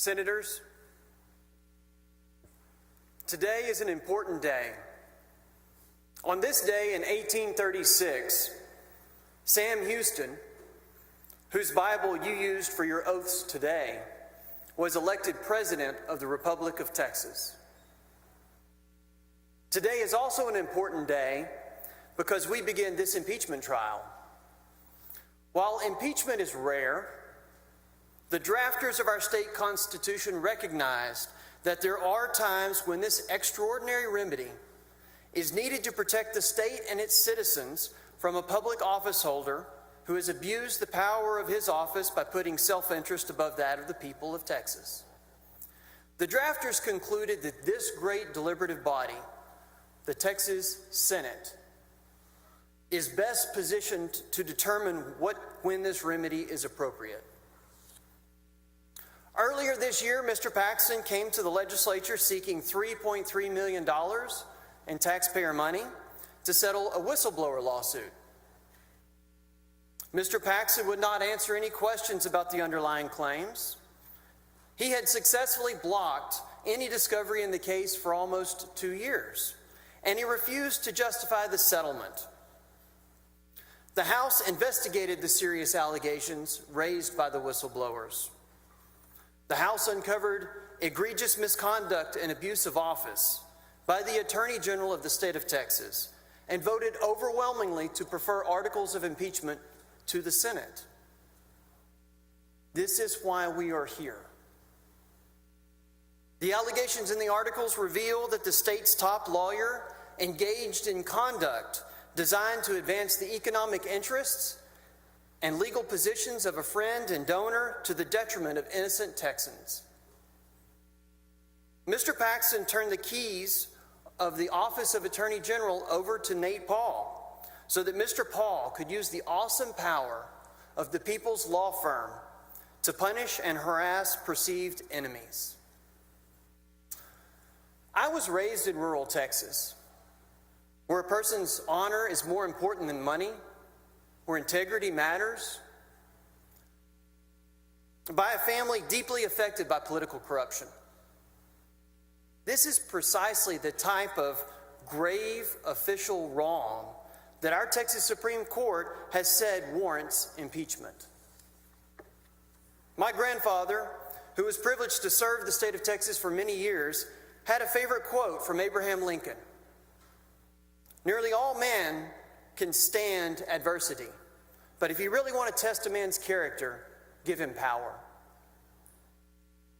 Senators, today is an important day. On this day in 1836, Sam Houston, whose Bible you used for your oaths today, was elected President of the Republic of Texas. Today is also an important day because we begin this impeachment trial. While impeachment is rare, the drafters of our state constitution recognized that there are times when this extraordinary remedy is needed to protect the state and its citizens from a public office holder who has abused the power of his office by putting self-interest above that of the people of Texas. The drafters concluded that this great deliberative body, the Texas Senate, is best positioned to determine when this remedy is appropriate. Earlier this year, Mr. Paxton came to the legislature seeking $3.3 million in taxpayer money to settle a whistleblower lawsuit. Mr. Paxton would not answer any questions about the underlying claims. He had successfully blocked any discovery in the case for almost 2 years, and he refused to justify the settlement. The House investigated the serious allegations raised by the whistleblowers. The House uncovered egregious misconduct and abuse of office by the Attorney General of the state of Texas and voted overwhelmingly to prefer articles of impeachment to the Senate. This is why we are here. The allegations in the articles reveal that the state's top lawyer engaged in conduct designed to advance the economic interests and legal positions of a friend and donor to the detriment of innocent Texans. Mr. Paxton turned the keys of the Office of Attorney General over to Nate Paul so that Mr. Paul could use the awesome power of the People's Law Firm to punish and harass perceived enemies. I was raised in rural Texas, where a person's honor is more important than money, where integrity matters, by a family deeply affected by political corruption. This is precisely the type of grave official wrong that our Texas Supreme Court has said warrants impeachment. My grandfather, who was privileged to serve the state of Texas for many years, had a favorite quote from Abraham Lincoln. Nearly all men can stand adversity, but if you really want to test a man's character, give him power.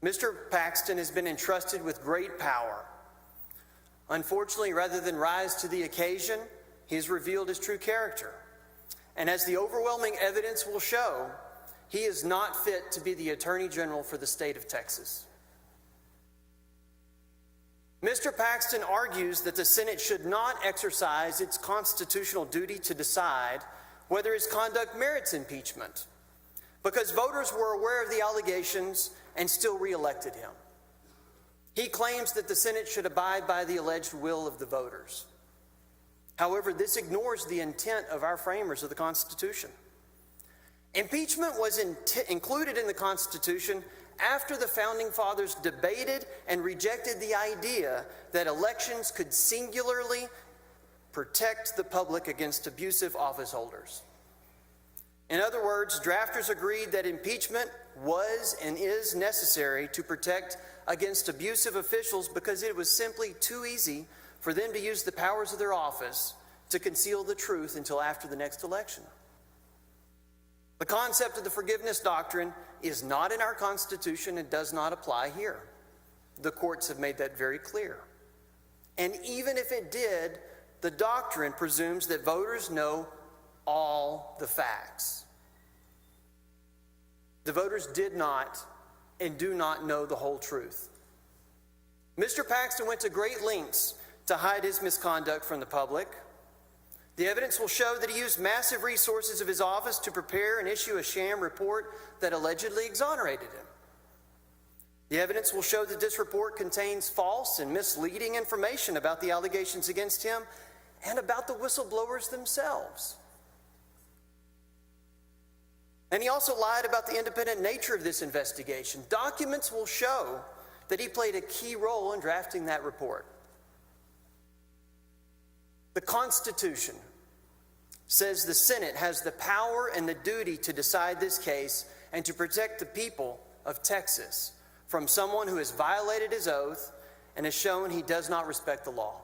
Mr. Paxton has been entrusted with great power. Unfortunately, rather than rise to the occasion, he has revealed his true character. And as the overwhelming evidence will show, he is not fit to be the Attorney General for the state of Texas. Mr. Paxton argues that the Senate should not exercise its constitutional duty to decide whether his conduct merits impeachment because voters were aware of the allegations and still re-elected him. He claims that the Senate should abide by the alleged will of the voters. However, this ignores the intent of our framers of the Constitution. Impeachment was included in the Constitution after the Founding Fathers debated and rejected the idea that elections could singularly protect the public against abusive office holders. In other words, drafters agreed that impeachment was and is necessary to protect against abusive officials because it was simply too easy for them to use the powers of their office to conceal the truth until after the next election. The concept of the forgiveness doctrine is not in our Constitution and does not apply here. The courts have made that very clear. And even if it did, the doctrine presumes that voters know all the facts. The voters did not and do not know the whole truth. Mr. Paxton went to great lengths to hide his misconduct from the public. The evidence will show that he used massive resources of his office to prepare and issue a sham report that allegedly exonerated him. The evidence will show that this report contains false and misleading information about the allegations against him and about the whistleblowers themselves. And he also lied about the independent nature of this investigation. Documents will show that he played a key role in drafting that report. The Constitution says the Senate has the power and the duty to decide this case and to protect the people of Texas from someone who has violated his oath and has shown he does not respect the law.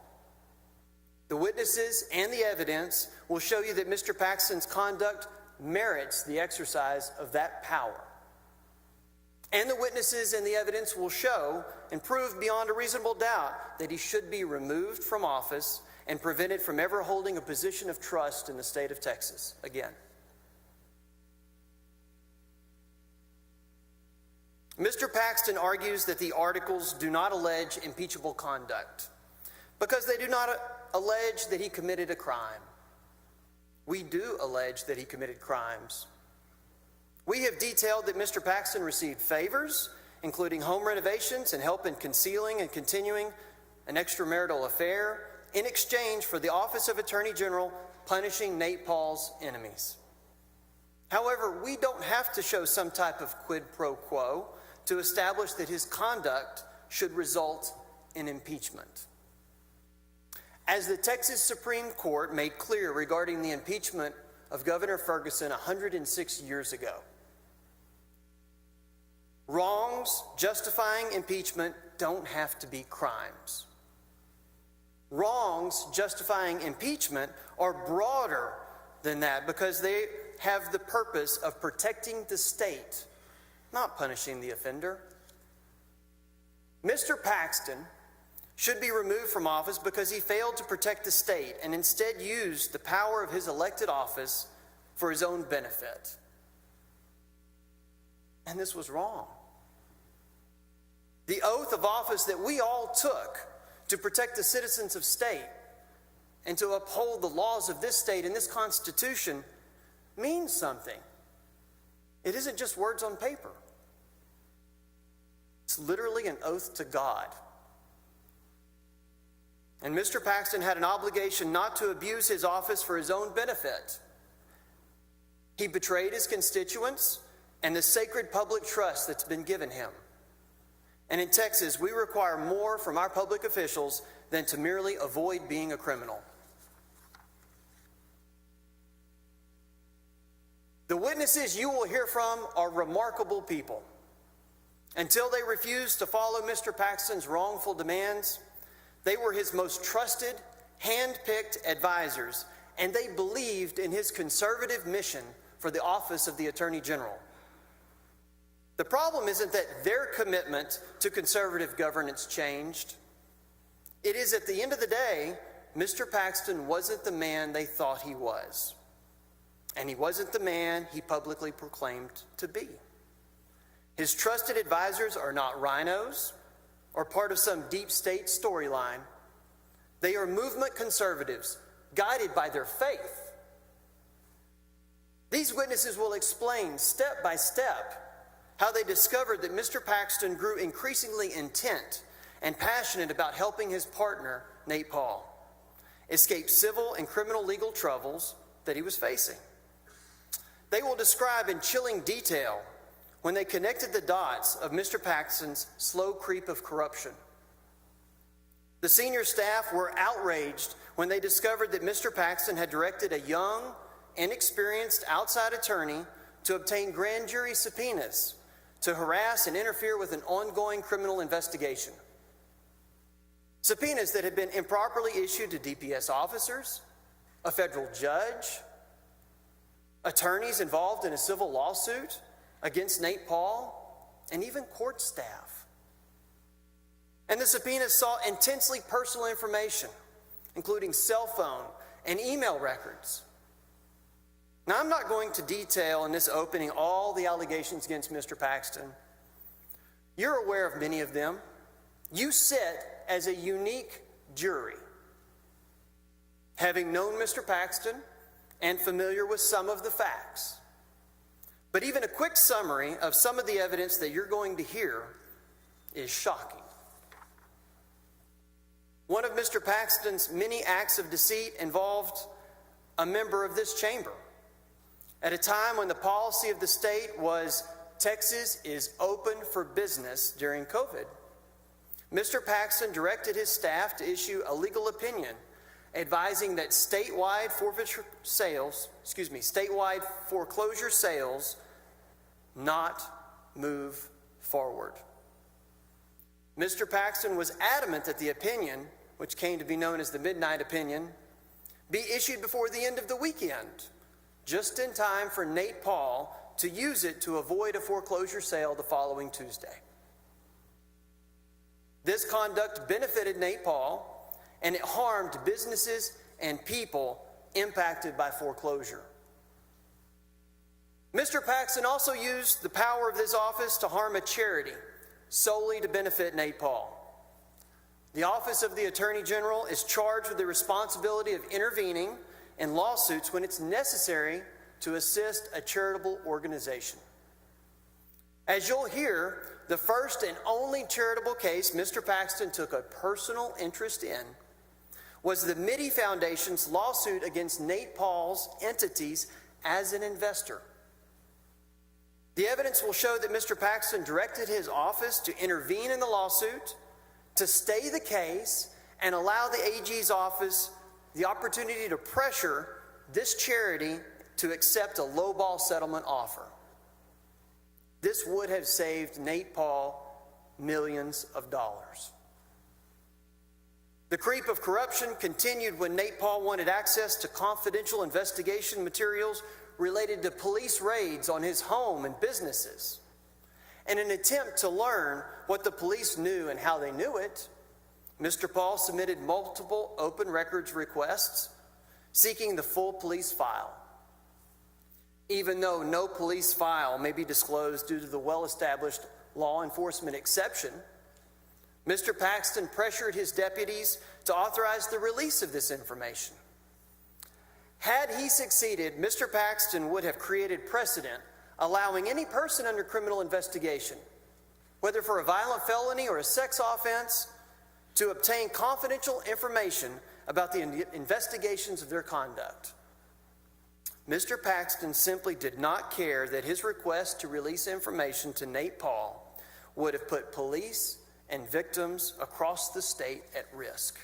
The witnesses and the evidence will show you that Mr. Paxton's conduct merits the exercise of that power. And the witnesses and the evidence will show and prove beyond a reasonable doubt that he should be removed from office and prevented from ever holding a position of trust in the state of Texas again. Mr. Paxton argues that the articles do not allege impeachable conduct because they do not allege that he committed a crime. We do allege that he committed crimes. We have detailed that Mr. Paxton received favors, including home renovations and help in concealing and continuing an extramarital affair, in exchange for the Office of Attorney General punishing Nate Paul's enemies. However, we don't have to show some type of quid pro quo to establish that his conduct should result in impeachment. As the Texas Supreme Court made clear regarding the impeachment of Governor Ferguson 106 years ago, wrongs justifying impeachment don't have to be crimes. Wrongs justifying impeachment are broader than that because they have the purpose of protecting the state, not punishing the offender. Mr. Paxton should be removed from office because he failed to protect the state and instead used the power of his elected office for his own benefit. And this was wrong. The oath of office that we all took to protect the citizens of state and to uphold the laws of this state and this Constitution means something. It isn't just words on paper. It's literally an oath to God. And Mr. Paxton had an obligation not to abuse his office for his own benefit. He betrayed his constituents and the sacred public trust that's been given him. And in Texas, we require more from our public officials than to merely avoid being a criminal. The witnesses you will hear from are remarkable people. Until they refused to follow Mr. Paxton's wrongful demands, they were his most trusted, hand-picked advisors, and they believed in his conservative mission for the office of the Attorney General. The problem isn't that their commitment to conservative governance changed. It is at the end of the day, Mr. Paxton wasn't the man they thought he was. And he wasn't the man he publicly proclaimed to be. His trusted advisors are not rhinos or part of some deep state storyline. They are movement conservatives guided by their faith. These witnesses will explain step by step how they discovered that Mr. Paxton grew increasingly intent and passionate about helping his partner, Nate Paul, escape civil and criminal legal troubles that he was facing. They will describe in chilling detail when they connected the dots of Mr. Paxton's slow creep of corruption. The senior staff were outraged when they discovered that Mr. Paxton had directed a young, inexperienced outside attorney to obtain grand jury subpoenas to harass and interfere with an ongoing criminal investigation. Subpoenas that had been improperly issued to DPS officers, a federal judge, attorneys involved in a civil lawsuit against Nate Paul, and even court staff. And the subpoenas sought intensely personal information, including cell phone and email records. Now, I'm not going to detail in this opening all the allegations against Mr. Paxton. You're aware of many of them. You sit as a unique jury, having known Mr. Paxton and familiar with some of the facts. But even a quick summary of some of the evidence that you're going to hear is shocking. One of Mr. Paxton's many acts of deceit involved a member of this chamber. At a time when the policy of the state was Texas is open for business during COVID, Mr. Paxton directed his staff to issue a legal opinion advising that statewide foreclosure sales not move forward. Mr. Paxton was adamant that the opinion, which came to be known as the midnight opinion, be issued before the end of the weekend, just in time for Nate Paul to use it to avoid a foreclosure sale the following Tuesday. This conduct benefited Nate Paul, and it harmed businesses and people impacted by foreclosure. Mr. Paxton also used the power of this office to harm a charity solely to benefit Nate Paul. The Office of the Attorney General is charged with the responsibility of intervening in lawsuits when it's necessary to assist a charitable organization. As you'll hear, the first and only charitable case Mr. Paxton took a personal interest in was the Mitty Foundation's lawsuit against Nate Paul's entities as an investor. The evidence will show that Mr. Paxton directed his office to intervene in the lawsuit, to stay the case, and allow the AG's office the opportunity to pressure this charity to accept a lowball settlement offer. This would have saved Nate Paul millions of dollars. The creep of corruption continued when Nate Paul wanted access to confidential investigation materials related to police raids on his home and businesses. In an attempt to learn what the police knew and how they knew it, Mr. Paul submitted multiple open records requests seeking the full police file. Even though no police file may be disclosed due to the well-established law enforcement exception, Mr. Paxton pressured his deputies to authorize the release of this information. Had he succeeded, Mr. Paxton would have created precedent allowing any person under criminal investigation, whether for a violent felony or a sex offense, to obtain confidential information about the investigations of their conduct. Mr. Paxton simply did not care that his request to release information to Nate Paul would have put police and victims across the state at risk.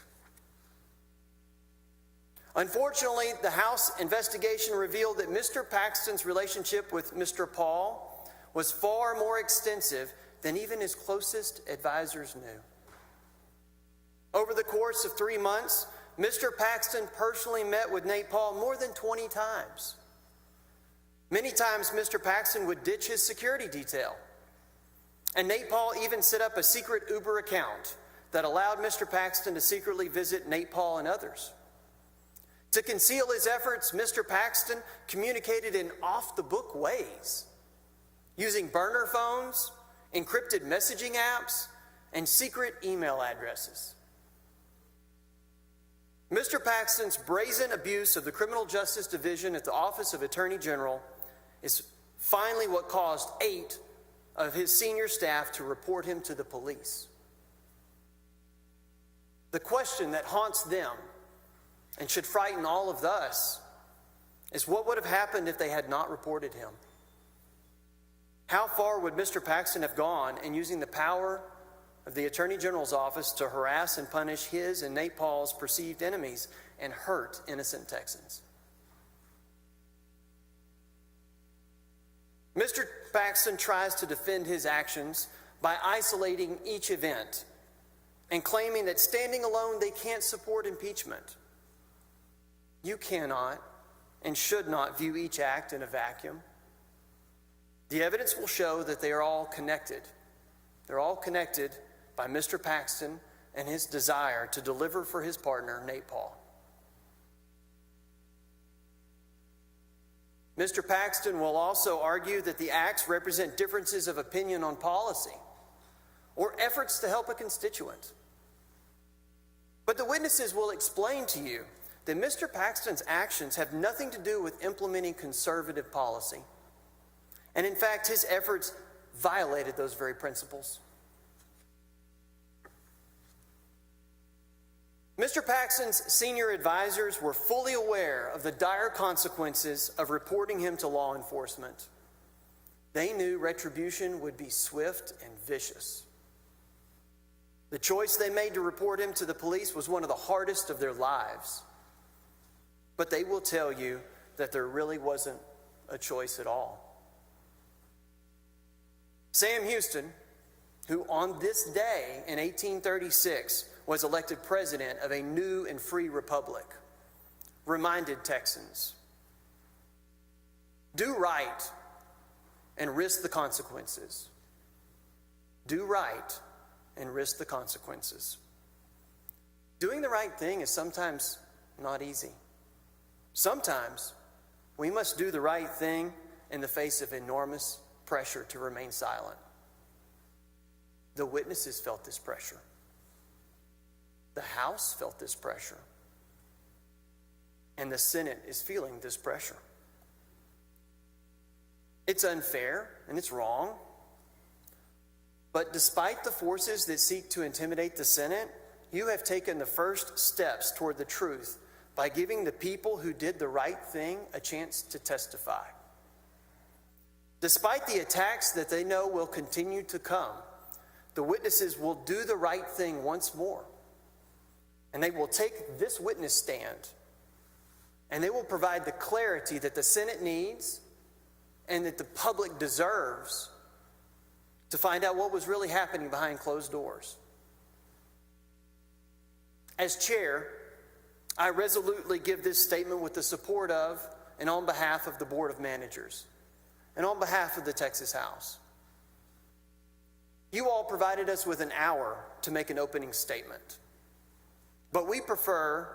Unfortunately, the House investigation revealed that Mr. Paxton's relationship with Mr. Paul was far more extensive than even his closest advisors knew. Over the course of 3 months, Mr. Paxton personally met with Nate Paul more than 20 times. Many times, Mr. Paxton would ditch his security detail. And Nate Paul even set up a secret Uber account that allowed Mr. Paxton to secretly visit Nate Paul and others. To conceal his efforts, Mr. Paxton communicated in off-the-book ways, using burner phones, encrypted messaging apps, and secret email addresses. Mr. Paxton's brazen abuse of the Criminal Justice Division at the Office of Attorney General is finally what caused 8 of his senior staff to report him to the police. The question that haunts them and should frighten all of us is what would have happened if they had not reported him? How far would Mr. Paxton have gone in using the power of the Attorney General's office to harass and punish his and Nate Paul's perceived enemies and hurt innocent Texans? Mr. Paxton tries to defend his actions by isolating each event and claiming that standing alone they can't support impeachment. You cannot and should not view each act in a vacuum. The evidence will show that they are all connected. They're all connected by Mr. Paxton and his desire to deliver for his partner, Nate Paul. Mr. Paxton will also argue that the acts represent differences of opinion on policy or efforts to help a constituent. But the witnesses will explain to you that Mr. Paxton's actions have nothing to do with implementing conservative policy. And in fact, his efforts violated those very principles. Mr. Paxton's senior advisors were fully aware of the dire consequences of reporting him to law enforcement. They knew retribution would be swift and vicious. The choice they made to report him to the police was one of the hardest of their lives. But they will tell you that there really wasn't a choice at all. Sam Houston, who on this day in 1836 was elected president of a new and free republic, reminded Texans, do right and risk the consequences. Do right and risk the consequences. Doing the right thing is sometimes not easy. Sometimes we must do the right thing in the face of enormous pressure to remain silent. The witnesses felt this pressure. The House felt this pressure. And the Senate is feeling this pressure. It's unfair and it's wrong. But despite the forces that seek to intimidate the Senate, you have taken the first steps toward the truth by giving the people who did the right thing a chance to testify. Despite the attacks that they know will continue to come, the witnesses will do the right thing once more. And they will take this witness stand, and they will provide the clarity that the Senate needs and that the public deserves to find out what was really happening behind closed doors. As chair, I resolutely give this statement with the support of and on behalf of the Board of Managers and on behalf of the Texas House. You all provided us with an hour to make an opening statement, but we prefer